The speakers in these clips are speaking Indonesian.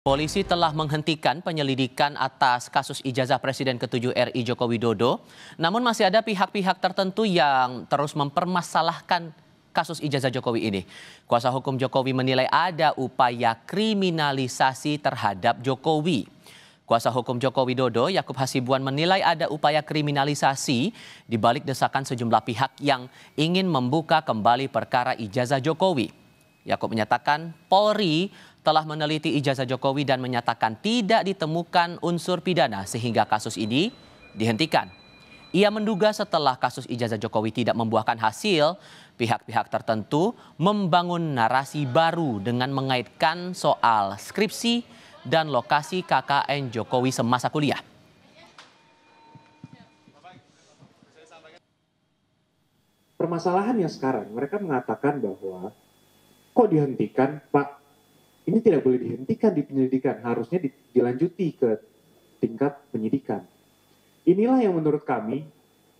Polisi telah menghentikan penyelidikan atas kasus ijazah Presiden ke-7 RI Joko Widodo, namun masih ada pihak-pihak tertentu yang terus mempermasalahkan kasus ijazah Jokowi ini. Kuasa hukum Jokowi menilai ada upaya kriminalisasi terhadap Jokowi. Kuasa hukum Joko Widodo, Yakub Hasibuan, menilai ada upaya kriminalisasi di balik desakan sejumlah pihak yang ingin membuka kembali perkara ijazah Jokowi. Yakub menyatakan Polri telah meneliti ijazah Jokowi dan menyatakan tidak ditemukan unsur pidana sehingga kasus ini dihentikan. Ia menduga setelah kasus ijazah Jokowi tidak membuahkan hasil, pihak-pihak tertentu membangun narasi baru dengan mengaitkan soal skripsi dan lokasi KKN Jokowi semasa kuliah. Permasalahannya sekarang mereka mengatakan bahwa kok dihentikan, Pak? Ini tidak boleh dihentikan di penyelidikan, harusnya dilanjuti ke tingkat penyidikan. Inilah yang menurut kami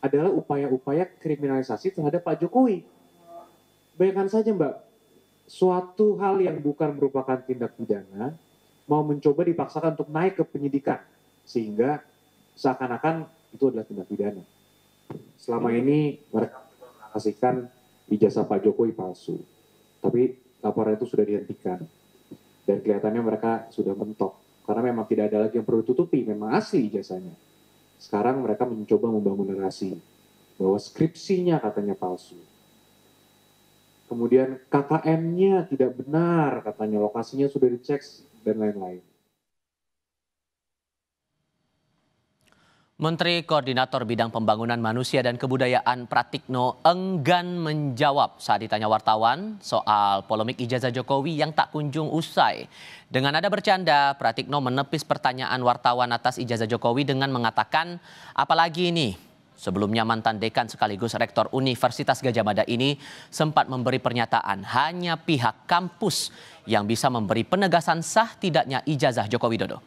adalah upaya-upaya kriminalisasi terhadap Pak Jokowi. Bayangkan saja Mbak, suatu hal yang bukan merupakan tindak pidana mau mencoba dipaksakan untuk naik ke penyidikan, sehingga seakan-akan itu adalah tindak pidana. Selama ini mereka mengatakan ijazah Pak Jokowi palsu, tapi laporan itu sudah dihentikan. Dan kelihatannya mereka sudah mentok. Karena memang tidak ada lagi yang perlu tutupi, memang asli ijazahnya. Sekarang mereka mencoba membangun narasi bahwa skripsinya katanya palsu. Kemudian KKN-nya tidak benar, katanya lokasinya sudah dicek dan lain-lain. Menteri Koordinator Bidang Pembangunan Manusia dan Kebudayaan Pratikno enggan menjawab saat ditanya wartawan soal polemik ijazah Jokowi yang tak kunjung usai. Dengan nada bercanda, Pratikno menepis pertanyaan wartawan atas ijazah Jokowi dengan mengatakan, apalagi ini? Sebelumnya mantan dekan sekaligus rektor Universitas Gadjah Mada ini sempat memberi pernyataan hanya pihak kampus yang bisa memberi penegasan sah tidaknya ijazah Joko Widodo.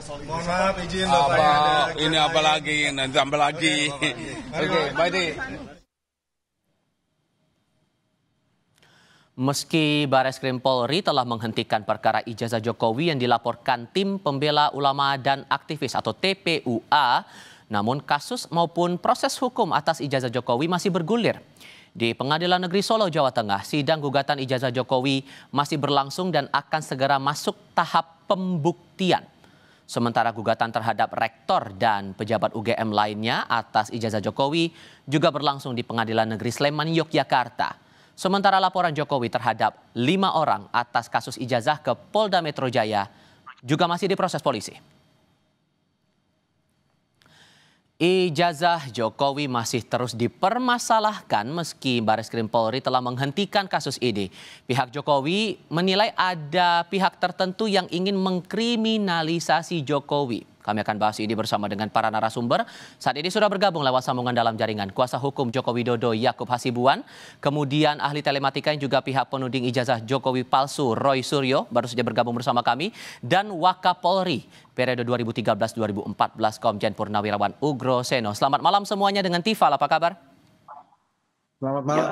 Mohon maaf izin Bapak. Ini apa lagi? Nanti tambah lagi. Oke, baik. Meski Bareskrim Polri telah menghentikan perkara ijazah Jokowi yang dilaporkan Tim Pembela Ulama dan Aktivis atau TPUA, namun kasus maupun proses hukum atas ijazah Jokowi masih bergulir. Di Pengadilan Negeri Solo, Jawa Tengah, sidang gugatan ijazah Jokowi masih berlangsung dan akan segera masuk tahap pembuktian. Sementara gugatan terhadap rektor dan pejabat UGM lainnya atas ijazah Jokowi juga berlangsung di Pengadilan Negeri Sleman, Yogyakarta. Sementara laporan Jokowi terhadap 5 orang atas kasus ijazah ke Polda Metro Jaya juga masih diproses polisi. Ijazah Jokowi masih terus dipermasalahkan meski Bareskrim Polri telah menghentikan kasus ini. Pihak Jokowi menilai ada pihak tertentu yang ingin mengkriminalisasi Jokowi. Kami akan bahas ini bersama dengan para narasumber. Saat ini sudah bergabung lewat sambungan dalam jaringan kuasa hukum Joko Widodo Yakub Hasibuan, kemudian ahli telematika yang juga pihak penuding ijazah Jokowi palsu Roy Suryo baru saja bergabung bersama kami, dan Wakapolri periode 2013-2014 Komjen Purnawirawan Ugro Seno. Selamat malam semuanya dengan Tifal, apa kabar? Selamat malam.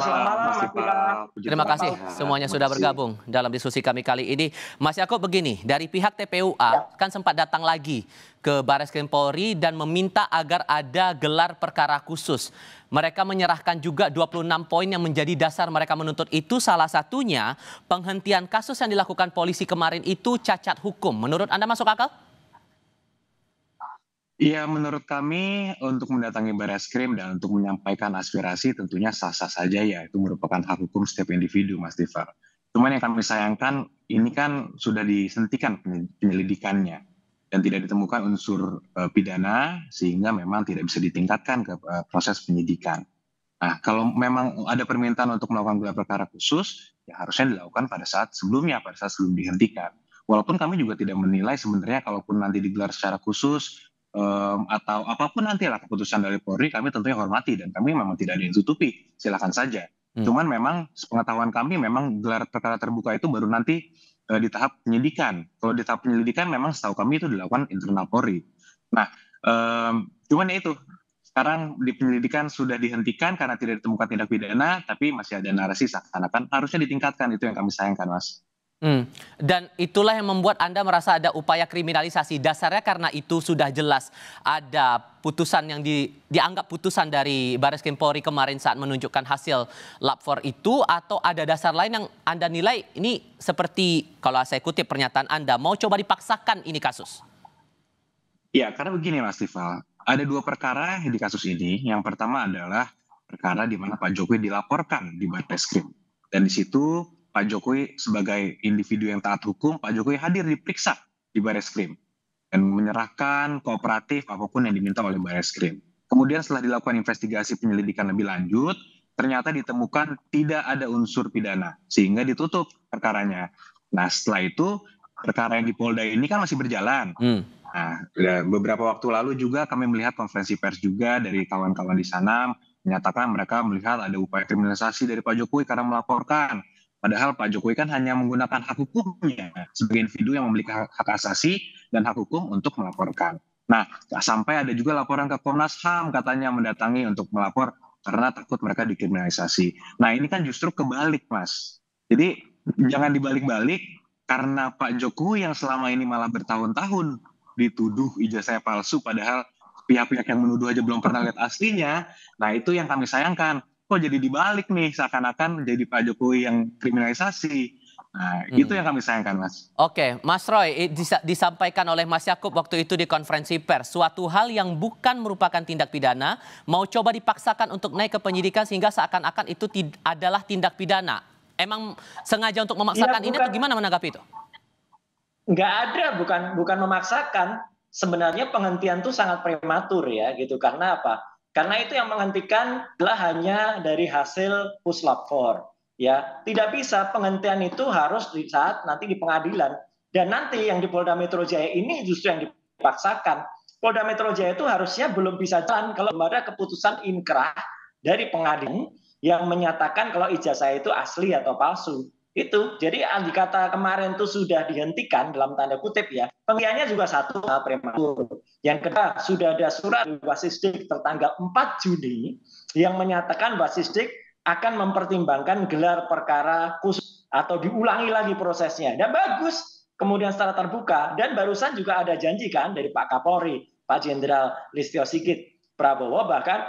Terima kasih semuanya sudah bergabung dalam diskusi kami kali ini. Mas Yakub, begini, dari pihak TPUA kan sempat datang lagi ke Bareskrim Polri dan meminta agar ada gelar perkara khusus. Mereka menyerahkan juga 26 poin yang menjadi dasar mereka menuntut itu, salah satunya penghentian kasus yang dilakukan polisi kemarin itu cacat hukum. Menurut Anda masuk akal? Iya, menurut kami untuk mendatangi Bareskrim dan untuk menyampaikan aspirasi tentunya sah-sah saja ya. Itu merupakan hak hukum setiap individu, Mas Tifar. Cuman yang kami sayangkan, ini kan sudah disentikan penyelidikannya dan tidak ditemukan unsur pidana sehingga memang tidak bisa ditingkatkan ke proses penyidikan. Nah, kalau memang ada permintaan untuk melakukan gelar perkara khusus, ya harusnya dilakukan pada saat sebelumnya, pada saat sebelum dihentikan. Walaupun kami juga tidak menilai sebenarnya kalaupun nanti digelar secara khusus, atau apapun nantilah keputusan dari Polri, kami tentunya hormati dan kami memang tidak ada yang tutupi, silakan saja. Cuman memang sepengetahuan kami memang gelar perkara terbuka itu baru nanti di tahap penyidikan. Kalau di tahap penyelidikan memang setahu kami itu dilakukan internal Polri. Nah, cuman ya itu sekarang di penyelidikan sudah dihentikan karena tidak ditemukan tindak pidana, tapi masih ada narasi seakan-akan harusnya ditingkatkan. Itu yang kami sayangkan, Mas. Dan itulah yang membuat Anda merasa ada upaya kriminalisasi. Dasarnya karena itu sudah jelas ada putusan yang dianggap putusan dari Baris Krim Polri kemarin saat menunjukkan hasil lab 4 itu, atau ada dasar lain yang Anda nilai ini seperti, kalau saya kutip pernyataan Anda, mau coba dipaksakan ini kasus? Ya, karena begini Mas Tifal, ada 2 perkara di kasus ini. Yang pertama adalah perkara di mana Pak Jokowi dilaporkan di Barreskrim. Dan di situ Pak Jokowi sebagai individu yang taat hukum, Pak Jokowi hadir diperiksa di Barreskrim dan menyerahkan kooperatif apapun yang diminta oleh Barreskrim. Kemudian setelah dilakukan investigasi penyelidikan lebih lanjut, ternyata ditemukan tidak ada unsur pidana, sehingga ditutup perkaranya. Nah, setelah itu perkara yang di Polda ini kan masih berjalan. Nah, beberapa waktu lalu juga kami melihat konferensi pers juga dari kawan-kawan di sana menyatakan mereka melihat ada upaya kriminalisasi dari Pak Jokowi karena melaporkan. Padahal Pak Jokowi kan hanya menggunakan hak hukumnya sebagai individu yang memiliki hak asasi dan hak hukum untuk melaporkan. Nah, sampai ada juga laporan ke Komnas HAM katanya mendatangi untuk melapor karena takut mereka dikriminalisasi. Nah, ini kan justru kebalik, Mas. Jadi jangan dibalik-balik karena Pak Jokowi yang selama ini malah bertahun-tahun dituduh ijazahnya palsu, padahal pihak-pihak yang menuduh aja belum pernah lihat aslinya. Nah, itu yang kami sayangkan. Kok jadi dibalik nih, seakan-akan jadi Pak Jokowi yang kriminalisasi. Nah, itu yang kami sayangkan, Mas. Oke, Mas Roy, disampaikan oleh Mas Yakub waktu itu di konferensi pers, suatu hal yang bukan merupakan tindak pidana, mau coba dipaksakan untuk naik ke penyidikan sehingga seakan-akan itu adalah tindak pidana. Emang sengaja untuk memaksakan ini atau gimana menanggapi itu? Nggak ada, bukan memaksakan. Sebenarnya penghentian itu sangat prematur ya, gitu. Karena apa? Karena itu yang menghentikan adalah hanya dari hasil puslap 4. Ya, tidak bisa penghentian itu harus di saat nanti di pengadilan. Dan nanti yang di Polda Metro Jaya ini justru yang dipaksakan. Polda Metro Jaya itu harusnya belum bisa jalan kalau ada keputusan inkrah dari pengadilan yang menyatakan kalau ijazah itu asli atau palsu. Itu, jadi dikata kemarin itu sudah dihentikan dalam tanda kutip ya. Penghentiannya juga satu prematur. Yang kedua, sudah ada surat Basisdik tertanggal 4 Juni yang menyatakan Basisdik akan mempertimbangkan gelar perkara khusus atau diulangi lagi prosesnya. Dan bagus, kemudian secara terbuka. Dan barusan juga ada janji kan dari Pak Kapolri, Pak Jenderal Listio Sigit Prabowo bahkan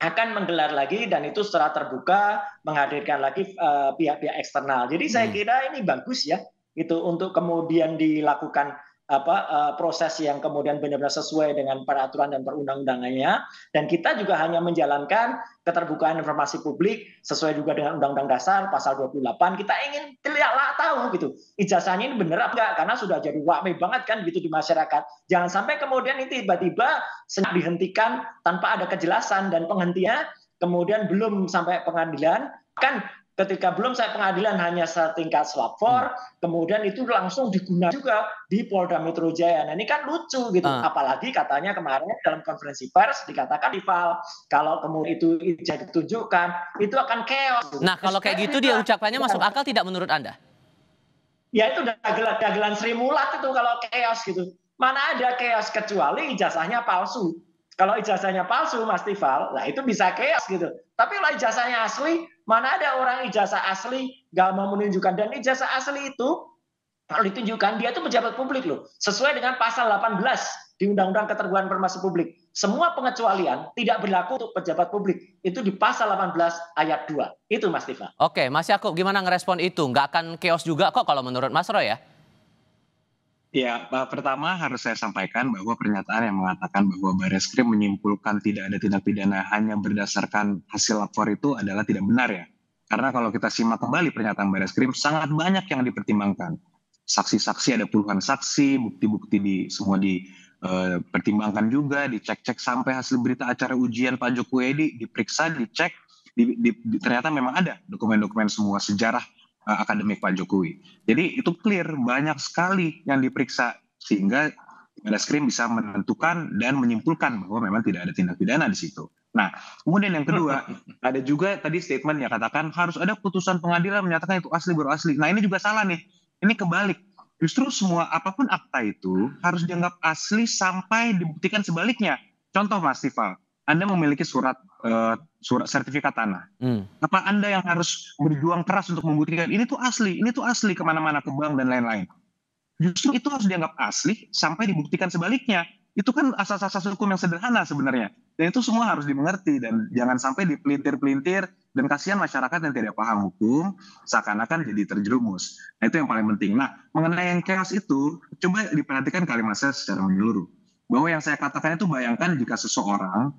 akan menggelar lagi dan itu secara terbuka menghadirkan lagi pihak-pihak eksternal. Jadi saya kira ini bagus ya, itu untuk kemudian dilakukan proses yang kemudian benar-benar sesuai dengan peraturan dan perundang-undangannya. Dan kita juga hanya menjalankan keterbukaan informasi publik sesuai juga dengan Undang-Undang Dasar pasal 28. Kita ingin tahu gitu, ijazahnya ini benar apa enggak, karena sudah jadi wame banget kan gitu di masyarakat. Jangan sampai kemudian ini tiba-tiba dihentikan tanpa ada kejelasan, dan penghentian kemudian belum sampai pengadilan, kan ketika belum sampai pengadilan hanya setingkat swap 4, kemudian itu langsung digunakan juga di Polda Metro Jaya. Nah ini kan lucu gitu, apalagi katanya kemarin dalam konferensi pers dikatakan rival kalau kemudian itu ditunjukkan itu akan chaos. Nah kalau kayak gitu dia ucapannya masuk akal tidak menurut Anda? Ya itu dagelan Sri Mulat itu kalau chaos gitu. Mana ada chaos kecuali ijazahnya palsu. Kalau ijazahnya palsu, Mas Tifal, nah itu bisa chaos gitu. Tapi kalau ijazahnya asli, mana ada orang ijazah asli nggak mau menunjukkan. Dan ijazah asli itu kalau ditunjukkan dia itu pejabat publik loh. Sesuai dengan pasal 18 di Undang-Undang Keterbukaan Informasi Publik. Semua pengecualian tidak berlaku untuk pejabat publik. Itu di pasal 18 ayat 2. Itu Mas Tifal. Oke, Mas Yakub gimana ngerespon itu? Nggak akan chaos juga kok kalau menurut Mas Roy ya? Ya, pertama harus saya sampaikan bahwa pernyataan yang mengatakan bahwa Barreskrim menyimpulkan tidak ada tindak pidana hanya berdasarkan hasil lapor itu adalah tidak benar ya. Karena kalau kita simak kembali pernyataan Barreskrim, sangat banyak yang dipertimbangkan. Saksi-saksi ada puluhan saksi, bukti-bukti semua dipertimbangkan juga, dicek-cek sampai hasil berita acara ujian Pak Jokowi diperiksa, dicek, ternyata memang ada dokumen-dokumen semua sejarah akademik Pak Jokowi. Jadi itu clear, banyak sekali yang diperiksa sehingga Barreskrim bisa menentukan dan menyimpulkan bahwa memang tidak ada tindak pidana di situ. Nah, kemudian yang kedua, ada juga tadi statement yang katakan harus ada putusan pengadilan menyatakan itu asli baru asli. Nah, ini juga salah nih. Ini kebalik. Justru semua apapun akta itu harus dianggap asli sampai dibuktikan sebaliknya. Contoh Mas Tifal, Anda memiliki surat sertifikat tanah. Apa Anda yang harus berjuang keras untuk membuktikan ini tuh asli kemana-mana, ke bank dan lain-lain? Justru itu harus dianggap asli sampai dibuktikan sebaliknya. Itu kan asas-asas hukum yang sederhana sebenarnya. Dan itu semua harus dimengerti dan jangan sampai dipelintir-pelintir, dan kasihan masyarakat yang tidak paham hukum seakan-akan jadi terjerumus. Nah, itu yang paling penting. Nah, mengenai yang chaos itu, coba diperhatikan kalimat saya secara menyeluruh. Bahwa yang saya katakan itu, bayangkan jika seseorang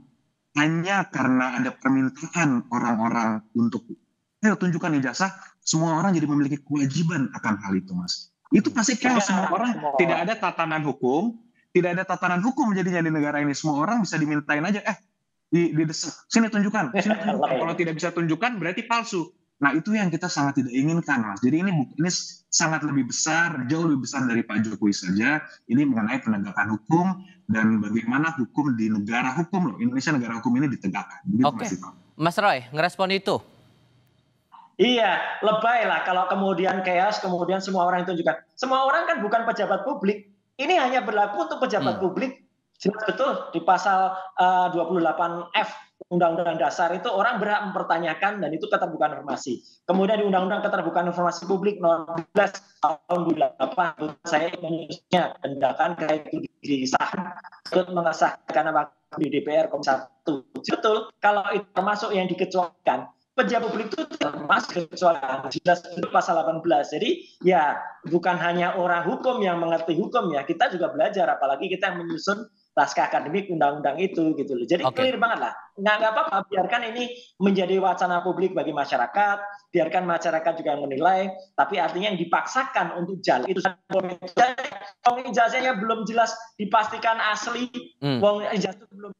hanya karena ada permintaan orang-orang untuk ayo tunjukkan ijazah, semua orang jadi memiliki kewajiban akan hal itu, Mas. Itu pasti chaos. Semua orang tidak ada tatanan hukum, jadinya di negara ini. Semua orang bisa dimintain aja, didesak, sini tunjukkan. Kalau tidak bisa tunjukkan berarti palsu. Nah, itu yang kita sangat tidak inginkan, Mas. Jadi ini sangat lebih besar, jauh lebih besar dari Pak Jokowi saja. Ini mengenai penegakan hukum dan bagaimana hukum di negara hukum loh. Indonesia negara hukum ini ditegakkan. Oke, Mas Roy, ngerespon itu? Iya, lebay lah kalau kemudian chaos, kemudian semua orang tunjukkan. Semua orang kan bukan pejabat publik. Ini hanya berlaku untuk pejabat publik. Jelas betul di pasal 28F Undang-Undang Dasar itu orang berhak mempertanyakan dan itu keterbukaan informasi. Kemudian di Undang-Undang Keterbukaan Informasi Publik nomor 12 tahun 2008 saya menyusunnya tindakan kayak itu disahkan untuk mengesahkan di DPR Komisi 1. Betul, kalau itu termasuk yang dikecualikan, pejabat publik itu termasuk kecuali jelas itu pasal 18. Jadi ya bukan hanya orang hukum yang mengerti hukum ya, kita juga belajar, apalagi kita yang menyusun naskah akademik undang-undang itu gitu loh. Jadi clear banget lah. Nggak apa-apa, biarkan ini menjadi wacana publik bagi masyarakat, biarkan masyarakat juga yang menilai, tapi artinya yang dipaksakan untuk jalan itu ijazahnya belum jelas dipastikan asli, ijazah belum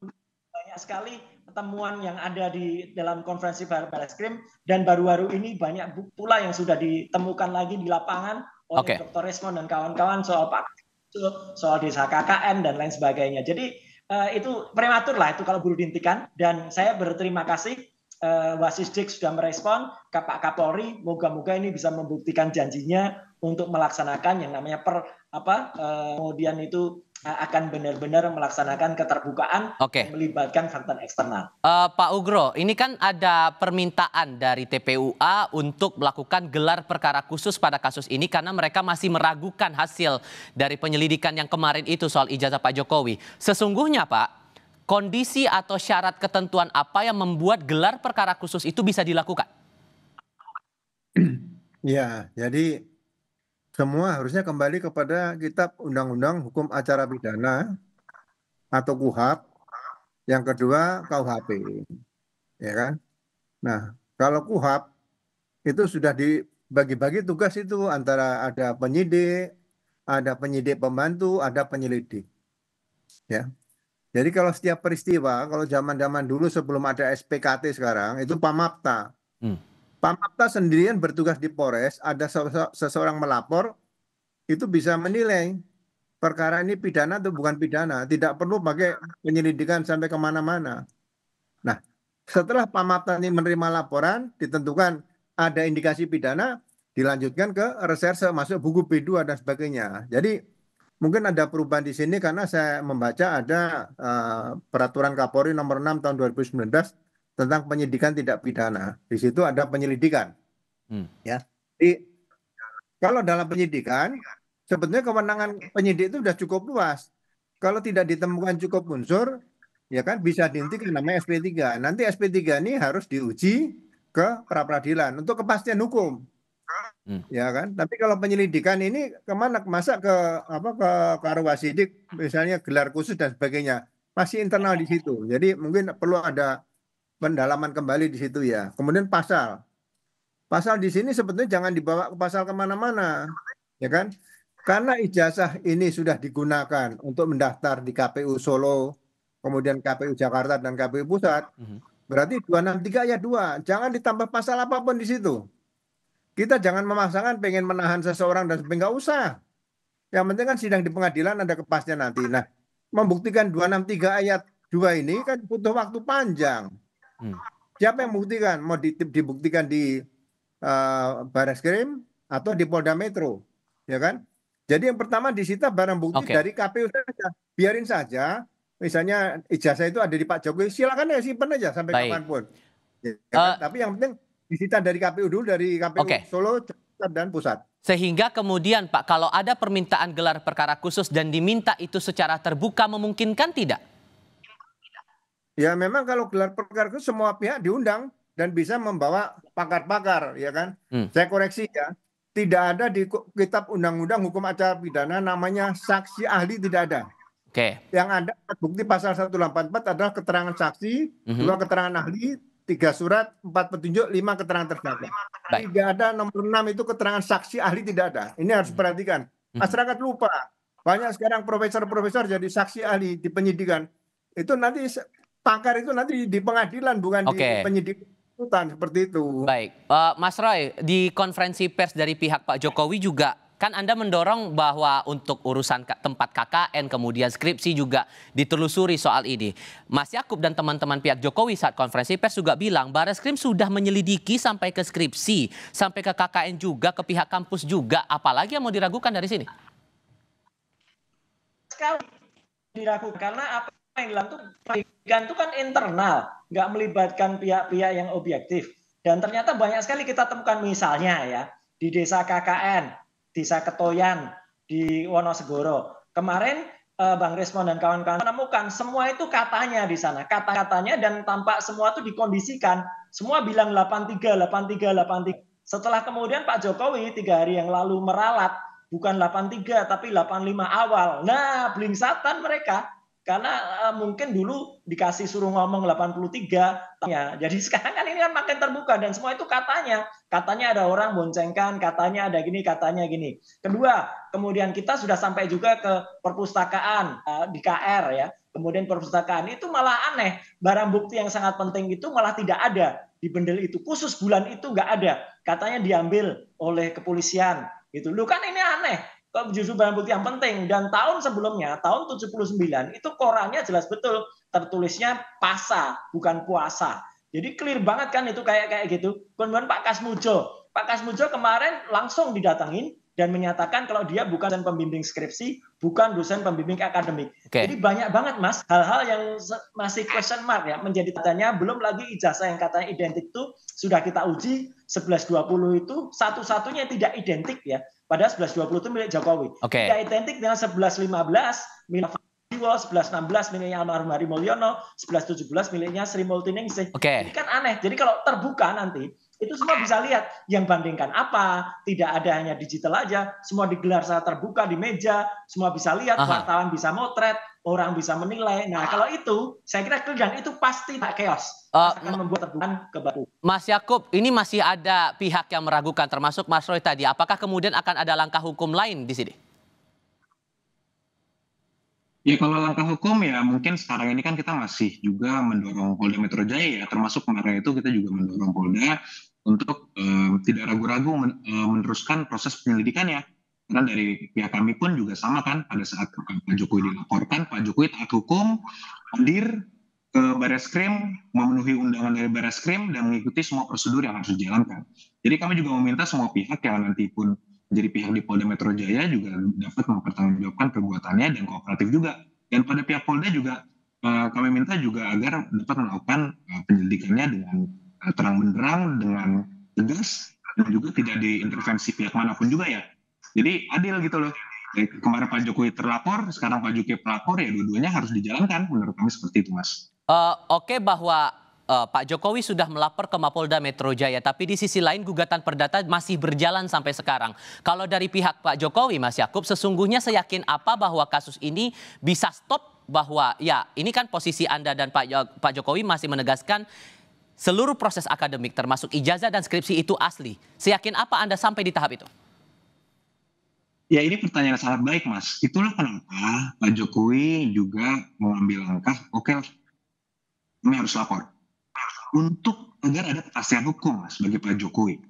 banyak sekali temuan yang ada di dalam konferensi Barreskrim, dan baru-baru ini banyak pula yang sudah ditemukan lagi di lapangan oleh Dr. Resmond dan kawan-kawan soal desa KKN dan lain sebagainya. Jadi itu prematur lah itu kalau buru dihentikan, dan saya berterima kasih Wasisdik sudah merespon, Pak Kapolri, moga-moga ini bisa membuktikan janjinya untuk melaksanakan yang namanya kemudian itu akan benar-benar melaksanakan keterbukaan melibatkan faktor eksternal. Pak Ugro, ini kan ada permintaan dari TPUA untuk melakukan gelar perkara khusus pada kasus ini karena mereka masih meragukan hasil dari penyelidikan yang kemarin itu soal ijazah Pak Jokowi. Sesungguhnya Pak, kondisi atau syarat ketentuan apa yang membuat gelar perkara khusus itu bisa dilakukan? Ya, jadi semua harusnya kembali kepada Kitab Undang-Undang Hukum Acara Pidana atau KUHP, yang kedua KUHP, ya kan? Nah, kalau KUHP itu sudah dibagi-bagi tugas itu antara ada penyidik pembantu, ada penyelidik, ya. Jadi kalau setiap peristiwa, kalau zaman-zaman dulu sebelum ada SPKT sekarang itu Pamapta. Pamapta sendirian bertugas di Polres, ada seseorang melapor, itu bisa menilai perkara ini pidana atau bukan pidana. Tidak perlu pakai penyelidikan sampai kemana-mana. Nah, setelah Pamapta ini menerima laporan, ditentukan ada indikasi pidana, dilanjutkan ke reserse, masuk buku B2 dan sebagainya. Jadi mungkin ada perubahan di sini karena saya membaca ada peraturan Kapolri nomor 6 tahun 2019 tentang penyidikan tidak pidana. Di situ ada penyelidikan. Ya. Jadi kalau dalam penyidikan sebetulnya kewenangan penyidik itu sudah cukup luas. Kalau tidak ditemukan cukup unsur, ya kan bisa dihentikan, namanya SP3. Nanti SP3 ini harus diuji ke pra-peradilan untuk kepastian hukum. Ya kan? Tapi kalau penyelidikan ini kemana? Masa ke Wasidik misalnya gelar khusus dan sebagainya. Masih internal di situ. Jadi mungkin perlu ada pendalaman kembali di situ ya. Kemudian pasal di sini sebetulnya jangan dibawa ke pasal kemana-mana, ya kan? Karena ijazah ini sudah digunakan untuk mendaftar di KPU Solo, kemudian KPU Jakarta dan KPU Pusat, berarti 263 ayat 2. Jangan ditambah pasal apapun di situ. Kita jangan memaksakan pengen menahan seseorang dan sebagainya, nggak usah. Yang penting kan sidang di pengadilan ada kepastian nanti. Nah, membuktikan 263 ayat 2 ini kan butuh waktu panjang. Siapa yang membuktikan? Mau dibuktikan di Barreskrim atau di Polda Metro, ya kan? Jadi yang pertama disita barang bukti dari KPU saja. Biarin saja misalnya ijazah itu ada di Pak Jokowi, silakan ya simpen aja sampai Baik. kapanpun. Ya kan? Tapi yang penting disita dari KPU dulu, dari KPU Oke. Solo, Jakarta, dan pusat. Sehingga kemudian Pak, kalau ada permintaan gelar perkara khusus dan diminta itu secara terbuka, memungkinkan tidak? Ya memang kalau gelar perkara itu semua pihak diundang dan bisa membawa pakar-pakar, ya kan? Saya koreksi ya, tidak ada di kitab undang-undang hukum acara pidana namanya saksi ahli, tidak ada. Oke. Yang ada bukti pasal 184 adalah keterangan saksi, 2 keterangan ahli, 3 surat, 4 petunjuk, 5 keterangan terdakwa. Baik. Tidak ada nomor 6 itu keterangan saksi ahli, tidak ada. Ini harus perhatikan. Masyarakat lupa. Banyak sekarang profesor-profesor jadi saksi ahli di penyidikan. Itu nanti pakar itu nanti di pengadilan, bukan di penyidikan seperti itu. Baik, Mas Roy, di konferensi pers dari pihak Pak Jokowi juga kan Anda mendorong bahwa untuk urusan tempat KKN kemudian skripsi juga ditelusuri soal ini. Mas Yakub dan teman-teman pihak Jokowi saat konferensi pers juga bilang Bareskrim sudah menyelidiki sampai ke skripsi, sampai ke KKN juga, ke pihak kampus juga. Apalagi yang mau diragukan dari sini? Sekali diragukan karena apa yang dilakukan itu pendidikan itu kan internal, nggak melibatkan pihak-pihak yang objektif. Dan ternyata banyak sekali kita temukan misalnya ya di desa KKN, desa Ketoyan di Wonosegoro. Kemarin Bang Rismon dan kawan-kawan menemukan semua itu katanya di sana, kata-katanya, dan tampak semua itu dikondisikan. Semua bilang 83, 83, 83. Setelah kemudian Pak Jokowi 3 hari yang lalu meralat, bukan 83 tapi 85 awal. Nah, blingsatan mereka. Karena mungkin dulu dikasih suruh ngomong 83, ya. Jadi sekarang kan ini kan makin terbuka dan semua itu katanya ada orang boncengkan, katanya ada gini, katanya gini. Kedua, kemudian kita sudah sampai juga ke perpustakaan di KR ya. Kemudian perpustakaan itu malah aneh, barang bukti yang sangat penting itu malah tidak ada di bendel itu, khusus bulan itu nggak ada, katanya diambil oleh kepolisian gitu. Lu kan ini aneh. Justru barang bukti yang penting. Dan tahun sebelumnya, tahun 79, itu korannya jelas betul tertulisnya pasa, bukan puasa. Jadi clear banget kan itu kayak gitu. Kemudian Pak Kasmujo kemarin langsung didatangin dan menyatakan kalau dia bukan dosen pembimbing skripsi, bukan dosen pembimbing akademik. Jadi banyak banget Mas hal-hal yang masih question mark ya, menjadi tanya. Belum lagi ijazah yang katanya identik itu sudah kita uji 1120 itu satu-satunya tidak identik ya. Padahal 1120 itu milik Jokowi. Tidak identik dengan 1115 milik Jiwo, 1116 miliknya almarhum Hari Mulyono, 1117 miliknya Sri Multiningsih. Ini kan aneh. Jadi kalau terbuka nanti itu semua bisa lihat yang bandingkan apa, tidak ada hanya digital aja, semua digelar secara terbuka di meja, semua bisa lihat, wartawan bisa motret, orang bisa menilai. Nah kalau itu saya kira clear dan itu pasti tak chaos, akan membuat terbukaan ke baru. Mas Yakub, ini masih ada pihak yang meragukan termasuk Mas Roy tadi. Apakah kemudian akan ada langkah hukum lain di sini? Ya kalau langkah hukum ya mungkin sekarang ini kan kita masih juga mendorong Polda Metro Jaya ya, termasuk kemarin itu kita juga mendorong Polda untuk tidak ragu-ragu meneruskan proses penyelidikannya. Karena dari pihak kami pun juga sama kan, pada saat Pak Jokowi dilaporkan, Pak Jokowi taat hukum, hadir ke Bareskrim, memenuhi undangan dari Bareskrim dan mengikuti semua prosedur yang harus dijalankan. Jadi kami juga meminta semua pihak yang nanti pun menjadi pihak di Polda Metro Jaya juga dapat mempertanggungjawabkan perbuatannya dan kooperatif juga. Dan pada pihak Polda juga kami minta juga agar dapat melakukan penyelidikannya dengan terang benderang, dengan tegas, dan juga tidak diintervensi pihak manapun juga ya. Jadi adil gitu loh. Kemarin Pak Jokowi terlapor, sekarang Pak Jokowi pelapor, ya dua-duanya harus dijalankan. Menurut kami seperti itu, Mas. Oke, bahwa Pak Jokowi sudah melapor ke Mapolda Metro Jaya, tapi di sisi lain gugatan perdata masih berjalan sampai sekarang. Kalau dari pihak Pak Jokowi, Mas Yakub, sesungguhnya seyakin apa bahwa kasus ini bisa stop, bahwa ya ini kan posisi Anda dan Pak Jokowi masih menegaskan seluruh proses akademik termasuk ijazah dan skripsi itu asli. Seyakin apa Anda sampai di tahap itu? Ya ini pertanyaan sangat baik Mas. Itulah kenapa Pak Jokowi juga mengambil langkah, oke, kami harus lapor. Untuk agar ada kepastian hukum Mas bagi Pak Jokowi.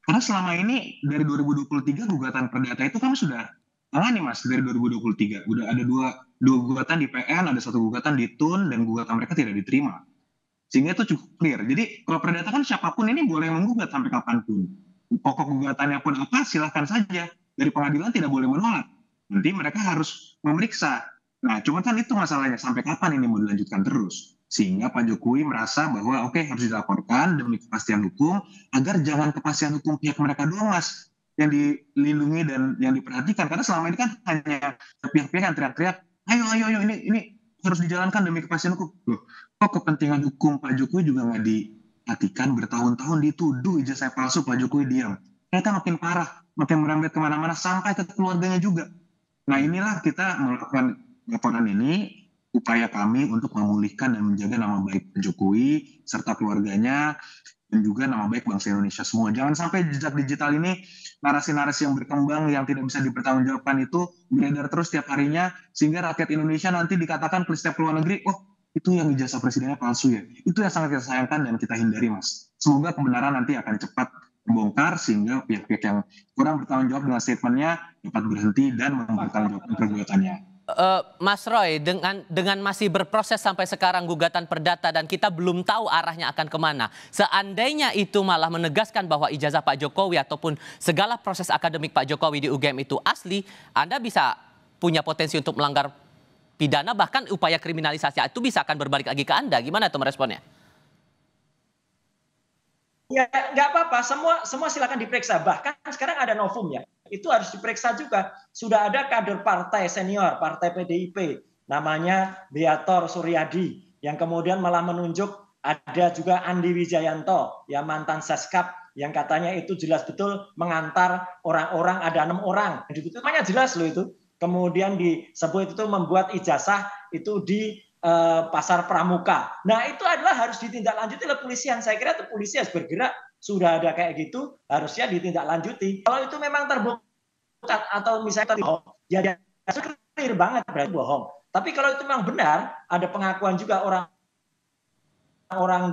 Karena selama ini dari 2023 gugatan perdata itu kami sudah tangani Mas dari 2023. Udah ada dua gugatan di PN, ada satu gugatan di TUN, dan gugatan mereka tidak diterima. Sehingga itu cukup clear. Jadi kalau perdata kan siapapun ini boleh menggugat sampai kapanpun. Pokok gugatannya pun apa, silahkan saja. Dari pengadilan tidak boleh menolak. Nanti mereka harus memeriksa Nah, cuman kan itu masalahnya, sampai kapan ini mau dilanjutkan terus? Sehingga Pak Jokowi merasa bahwa oke, harus dilaporkan demi kepastian hukum, agar jangan kepastian hukum pihak mereka doang, Mas, yang dilindungi dan yang diperhatikan. Karena selama ini kan hanya pihak-pihak yang teriak-teriak, ayo, ayo, ayo, ini harus dijalankan demi kepastian hukum. Loh, kok kepentingan hukum Pak Jokowi juga nggak diperhatikan? Bertahun-tahun dituduh ijazah palsu, Pak Jokowi diam. Ternyata makin parah, makin merembet kemana-mana, sampai ke keluarganya juga. Nah, inilah kita melakukan laporan ini, upaya kami untuk memulihkan dan menjaga nama baik Pak Jokowi serta keluarganya, dan juga nama baik bangsa Indonesia semua. Jangan sampai jejak digital ini, narasi-narasi yang berkembang yang tidak bisa dipertanggungjawabkan itu beredar terus setiap harinya, sehingga rakyat Indonesia nanti dikatakan ke setiap luar negeri, oh itu yang ijazah presidennya palsu ya. Itu yang sangat kita sayangkan dan kita hindari, Mas. Semoga kebenaran nanti akan cepat terbongkar sehingga pihak-pihak yang kurang bertanggung jawab dengan statementnya dapat berhenti dan mempertanggungjawabkan perbuatannya. Mas Roy, dengan masih berproses sampai sekarang gugatan perdata dan kita belum tahu arahnya akan kemana. Seandainya itu malah menegaskan bahwa ijazah Pak Jokowi ataupun segala proses akademik Pak Jokowi di UGM itu asli, Anda bisa punya potensi untuk melanggar pidana, bahkan upaya kriminalisasi itu bisa akan berbalik lagi ke Anda. Gimana itu meresponnya? Ya nggak apa-apa, semua silakan diperiksa. Bahkan sekarang ada novum ya, itu harus diperiksa juga. Sudah ada kader partai senior, partai PDIP, namanya Beator Suryadi, yang kemudian malah menunjuk ada juga Andi Wijayanto, yang mantan Seskap, yang katanya itu jelas betul mengantar orang-orang, ada 6 orang. Itu namanya jelas loh itu. Kemudian disebut itu membuat ijazah itu di Pasar Pramuka. Nah itu adalah harus ditindaklanjuti oleh polisian. Saya kira itu polisi harus bergerak. Sudah ada kayak gitu, harusnya ditindaklanjuti. Kalau itu memang terbukti atau misalnya bohong, ya clear banget berarti bohong. Tapi kalau itu memang benar, ada pengakuan juga orang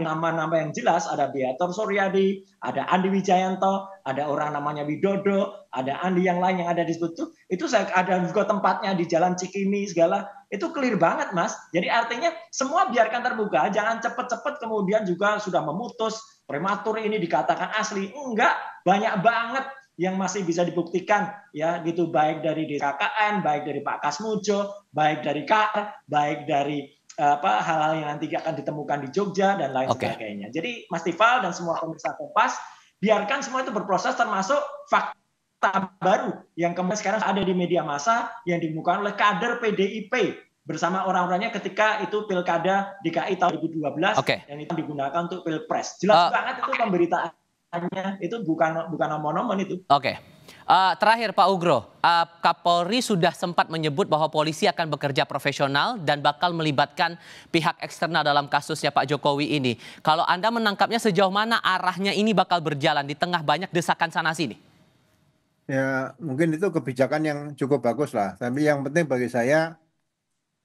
nama-nama yang jelas, ada Beator Suryadi, ada Andi Wijayanto, ada orang namanya Widodo, ada Andi yang lain yang ada di situ. Itu saya ada juga tempatnya di Jalan Cikini segala. Itu clear banget, Mas. Jadi artinya semua biarkan terbuka, jangan cepet-cepet kemudian juga sudah memutus prematur ini dikatakan asli. Enggak, banyak banget yang masih bisa dibuktikan ya gitu, baik dari DKKN, baik dari Pak Kasmujo, baik dari KR, baik dari hal-hal yang nanti akan ditemukan di Jogja dan lain sebagainya. Jadi Mas Tifal dan semua pemirsa Kompas, biarkan semua itu berproses, termasuk fakta baru yang kemudian sekarang ada di media massa yang dimukakan oleh kader PDIP bersama orang-orangnya ketika itu pilkada DKI tahun 2012 dan itu digunakan untuk pilpres. Jelas banget itu pemberitaannya, itu bukan omong-omong itu. Terakhir Pak Ugro, Kapolri sudah sempat menyebut bahwa polisi akan bekerja profesional dan bakal melibatkan pihak eksternal dalam kasusnya Pak Jokowi ini. Kalau Anda menangkapnya sejauh mana arahnya ini bakal berjalan di tengah banyak desakan sana-sini? Ya mungkin itu kebijakan yang cukup bagus lah. Tapi yang penting bagi saya,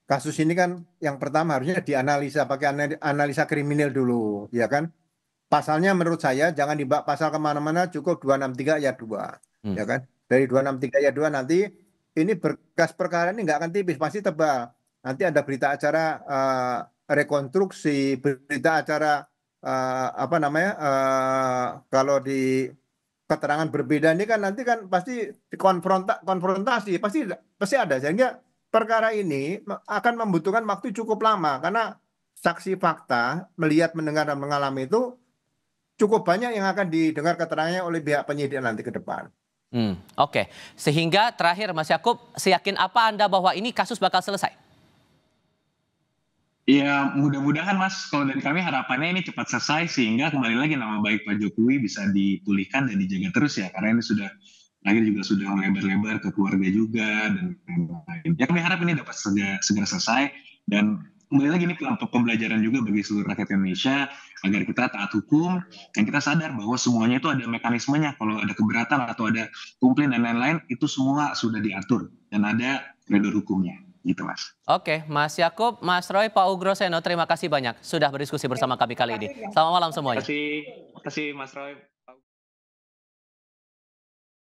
kasus ini kan yang pertama harusnya dianalisa pakai analisa kriminal dulu, ya kan? Pasalnya menurut saya jangan dibawa pasal kemana-mana, cukup 263 ayat 2. Ya kan, dari 263 ayat 2 nanti ini berkas perkara ini nggak akan tipis, pasti tebal. Nanti ada berita acara rekonstruksi, berita acara kalau di keterangan berbeda ini kan nanti kan pasti konfrontasi, pasti ada, sehingga perkara ini akan membutuhkan waktu cukup lama karena saksi fakta melihat, mendengar dan mengalami itu cukup banyak yang akan didengar keterangannya oleh pihak penyidik nanti ke depan. Sehingga terakhir Mas Yakub, seyakin apa Anda bahwa ini kasus bakal selesai? Ya mudah-mudahan Mas, kalau dari kami harapannya ini cepat selesai sehingga kembali lagi nama baik Pak Jokowi bisa dipulihkan dan dijaga terus ya, karena ini sudah sudah melebar-lebar ke keluarga juga dan lain-lain. Ya kami harap ini dapat segera selesai dan kembali lagi ini pembelajaran juga bagi seluruh rakyat Indonesia agar kita taat hukum dan kita sadar bahwa semuanya itu ada mekanismenya. Kalau ada keberatan atau ada komplain dan lain-lain itu semua sudah diatur dan ada koridor hukumnya gitu Mas. Mas Yakub, Mas Roy, Pak Ugro Seno, terima kasih banyak sudah berdiskusi bersama kami kali ini. Selamat malam semuanya. Terima kasih Mas Roy.